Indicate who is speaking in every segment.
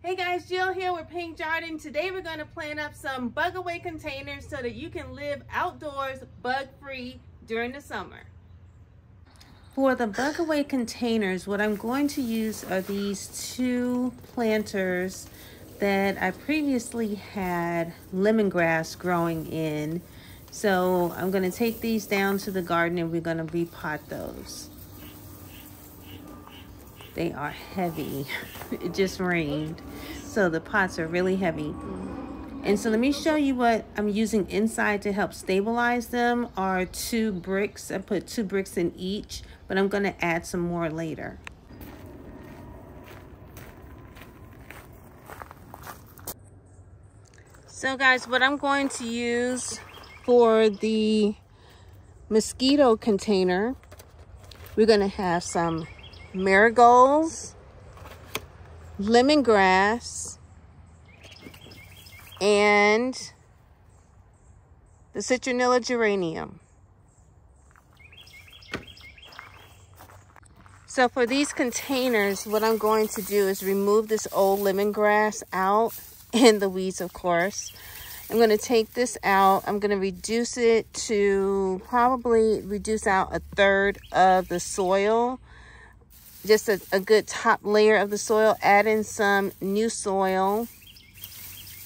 Speaker 1: Hey guys, Jill here with Pink Garden. Today we're going to plant up some bug away containers so that you can live outdoors bug free during the summer. For the bug away containers, what I'm going to use are these two planters that I previously had lemongrass growing in. So I'm going to take these down to the garden and we're going to repot those. They are heavy. It just rained, so the pots are really heavy. And so let me show you what I'm using inside to help stabilize them are 2 bricks. I put 2 bricks in each, but I'm going to add some more later. So guys, what I'm going to use for the mosquito container, we're going to have some marigolds, lemongrass, and the Citronella geranium. So for these containers, what I'm going to do is remove this old lemongrass out and the weeds, of course. I'm going to take this out. I'm going to reduce it to probably reduce out 1/3 of the soil. Just a good top layer of the soil, add in some new soil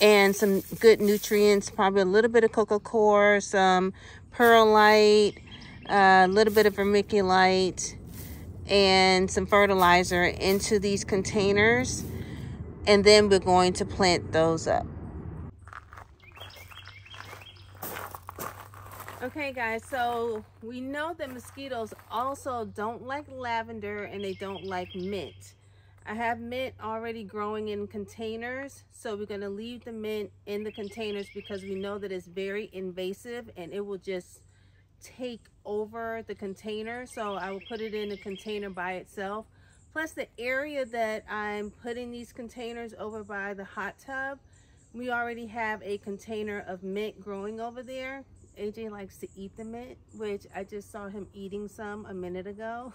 Speaker 1: and some good nutrients, probably a little bit of coco-coir, some perlite, a little bit of vermiculite, and some fertilizer into these containers. And then we're going to plant those up. Okay guys, so we know that mosquitoes also don't like lavender and they don't like mint. I have mint already growing in containers, so we're going to leave the mint in the containers because we know that it's very invasive and it will just take over the container. So I will put it in a container by itself. Plus the area that I'm putting these containers over by the hot tub, we already have a container of mint growing over there. AJ likes to eat the mint, which I just saw him eating some a minute ago.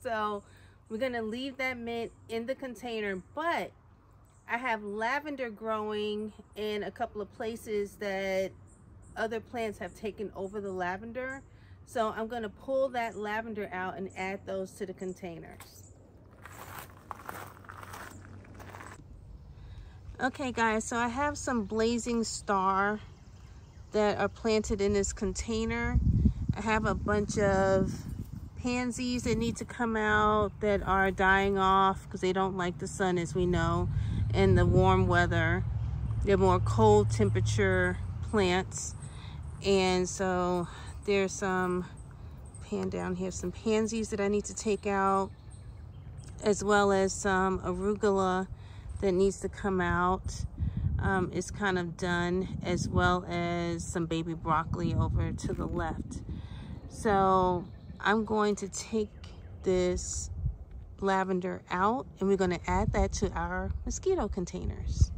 Speaker 1: So we're going to leave that mint in the container, but I have lavender growing in a couple of places that other plants have taken over the lavender. So I'm going to pull that lavender out and add those to the containers. Okay guys, so I have some blazing star that are planted in this container. I have a bunch of pansies that need to come out that are dying off because they don't like the sun, as we know, and the warm weather. They're more cold temperature plants. And so there's some down here, some pansies that I need to take out, as well as some arugula that needs to come out. It's kind of done, as well as some baby broccoli over to the left. So I'm going to take this lavender out and we're going to add that to our mosquito containers.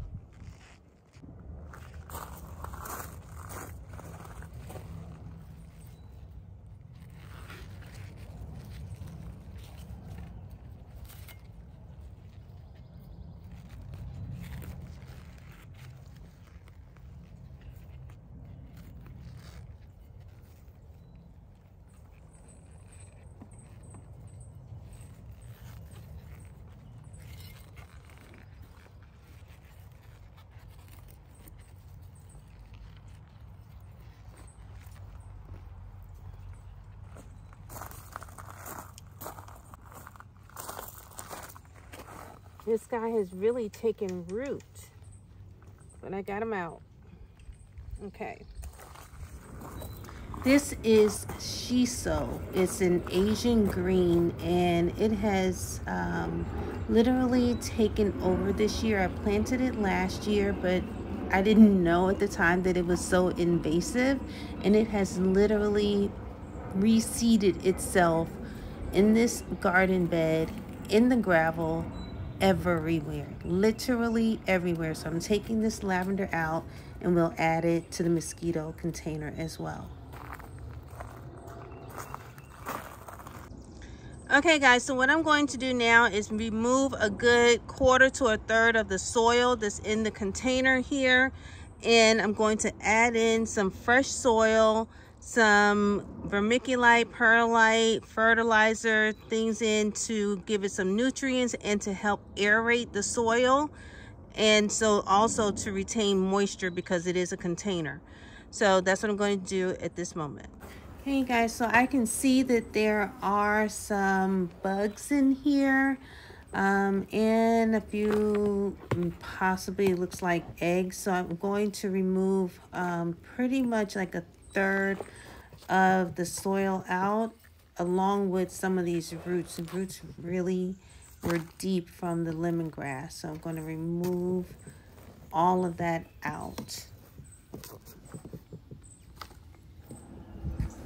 Speaker 1: This guy has really taken root, but I got him out. Okay. This is shiso. It's an Asian green, and it has literally taken over this year. I planted it last year, but I didn't know at the time that it was so invasive, and it has literally reseeded itself in this garden bed, in the gravel, everywhere, literally everywhere. So I'm taking this lavender out and we'll add it to the mosquito container as well. Okay guys, so what I'm going to do now is remove a good 1/4 to 1/3 of the soil that's in the container here. And I'm going to add in some fresh soil, some vermiculite, perlite, fertilizer, things in to give it some nutrients and to help aerate the soil. And so also to retain moisture because it is a container. So that's what I'm going to do at this moment. Hey guys, so I can see that there are some bugs in here and a few possibly it looks like eggs. So I'm going to remove pretty much like 1/3 of the soil out along with some of these roots. The roots really were deep from the lemongrass. So I'm going to remove all of that out.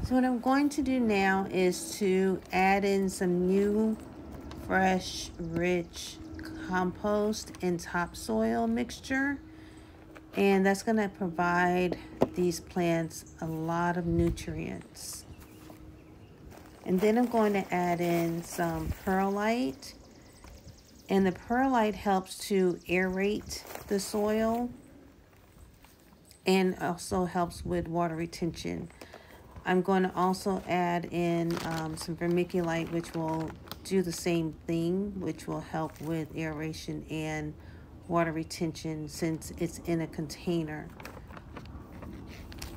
Speaker 1: So what I'm going to do now is to add in some new, fresh, rich compost and topsoil mixture. And that's going to provide these plants a lot of nutrients. And then I'm going to add in some perlite. And the perlite helps to aerate the soil and also helps with water retention. I'm going to also add in some vermiculite, which will do the same thing, which will help with aeration and water retention since it's in a container.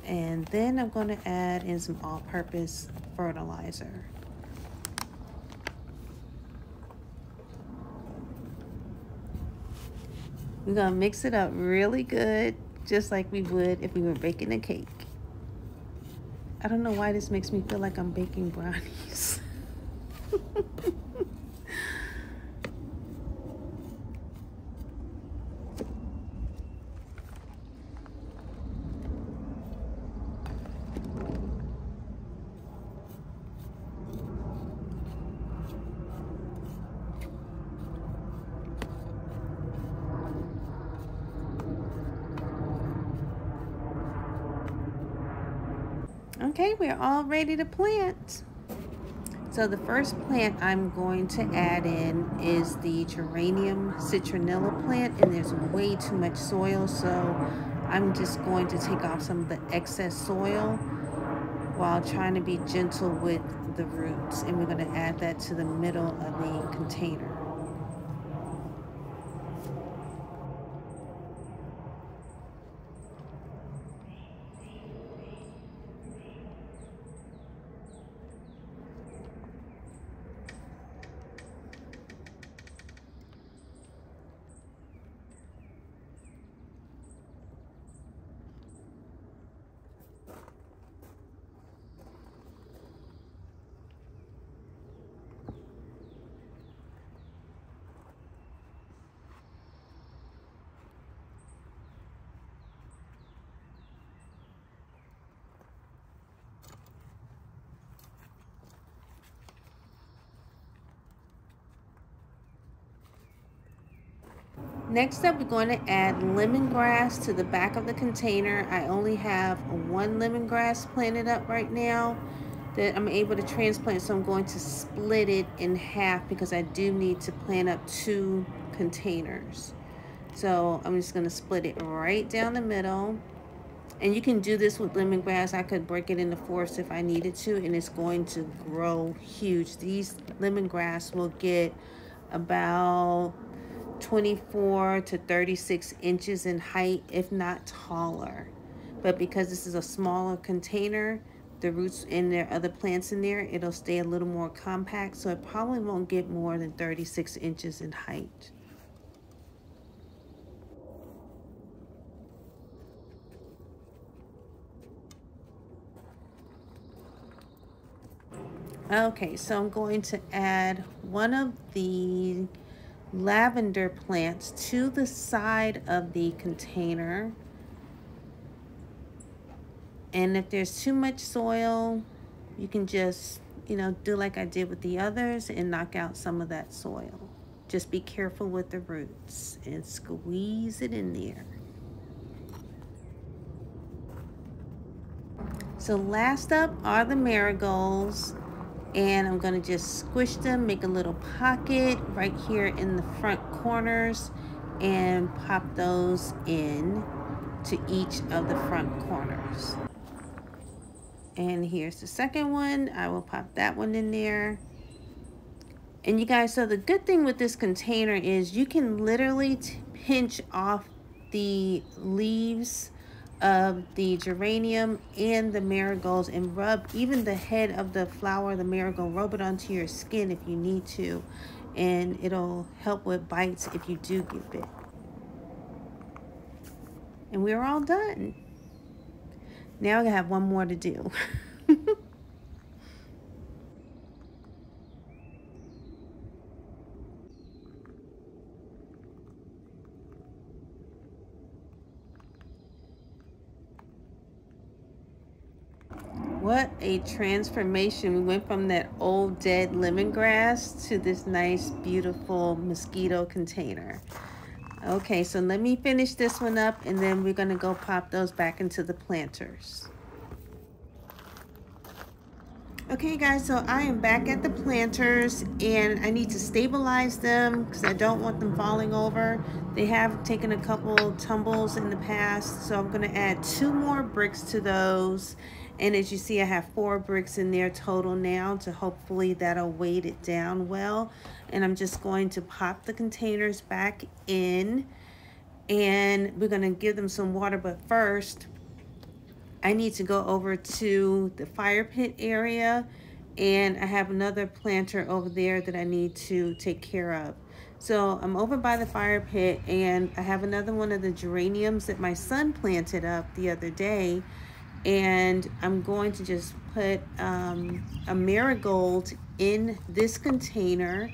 Speaker 1: And then I'm going to add in some all-purpose fertilizer. We're going to mix it up really good, just like we would if we were baking a cake. I don't know why this makes me feel like I'm baking brownies. Okay, we're all ready to plant. So the first plant I'm going to add in is the geranium citronella plant, and there's way too much soil, so I'm just going to take off some of the excess soil while trying to be gentle with the roots. And we're going to add that to the middle of the container. Next up, we're going to add lemongrass to the back of the container. I only have 1 lemongrass planted up right now that I'm able to transplant, so I'm going to split it in half because I do need to plant up 2 containers. So I'm just going to split it right down the middle. And you can do this with lemongrass. I could break it into 4ths if I needed to, and it's going to grow huge. These lemongrass will get about 24 to 36 inches in height, if not taller. But because this is a smaller container, the roots and there are other plants in there, it'll stay a little more compact, so it probably won't get more than 36 inches in height. Okay, so I'm going to add one of the lavender plants to the side of the container. And if there's too much soil, you can just, do like I did with the others and knock out some of that soil. Just be careful with the roots and squeeze it in there. So last up are the marigolds. And I'm going to just squish them, make a little pocket right here in the front corners, and pop those in to each of the front corners. And here's the second one. I will pop that one in there. And you guys, so the good thing with this container is you can literally pinch off the leaves of the geranium and the marigolds and rub even the head of the flower, the marigold, rub it onto your skin if you need to, and it'll help with bites if you do get bit. And we're all done. Now I have one more to do. What a transformation. We went from that old dead lemongrass to this nice, beautiful mosquito container. Okay, so let me finish this one up and then we're gonna go pop those back into the planters. Okay guys, so I am back at the planters and I need to stabilize them because I don't want them falling over. They have taken a couple tumbles in the past, so I'm going to add 2 more bricks to those. And as you see, I have 4 bricks in there total now, to hopefully that'll weight it down well. And I'm just going to pop the containers back in and we're going to give them some water. But first, I need to go over to the fire pit area, and I have another planter over there that I need to take care of. So I'm over by the fire pit and I have another one of the geraniums that my son planted up the other day, and I'm going to just put a marigold in this container,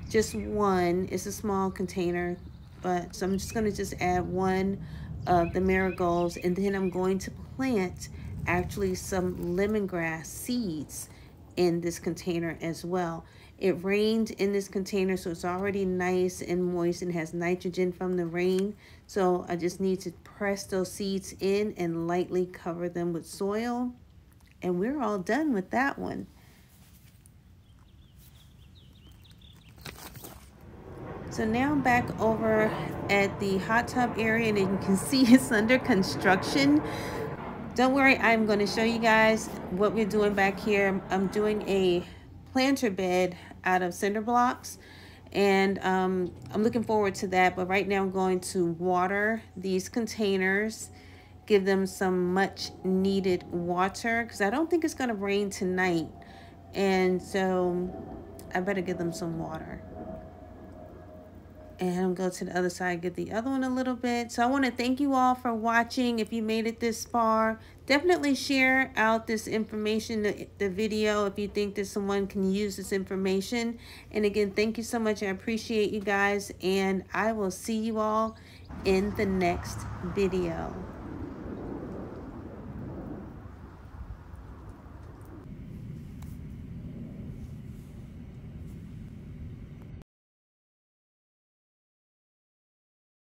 Speaker 1: just one. It's a small container, but so I'm just going to just add one of the marigolds, and then I'm going to plant actually some lemongrass seeds in this container as well. It rained in this container, so it's already nice and moist and has nitrogen from the rain. So I just need to press those seeds in and lightly cover them with soil, and we're all done with that one. So now I'm back over at the hot tub area, and you can see it's under construction. Don't worry, I'm going to show you guys what we're doing back here. I'm doing a planter bed out of cinder blocks, and I'm looking forward to that. But right now I'm going to water these containers, give them some much needed water because I don't think it's going to rain tonight, and so I better give them some water. And I'll go to the other side, get the other one a little bit. So I want to thank you all for watching. If you made it this far, definitely share out this information, the video, if you think that someone can use this information. And again, thank you so much. I appreciate you guys, and I will see you all in the next video.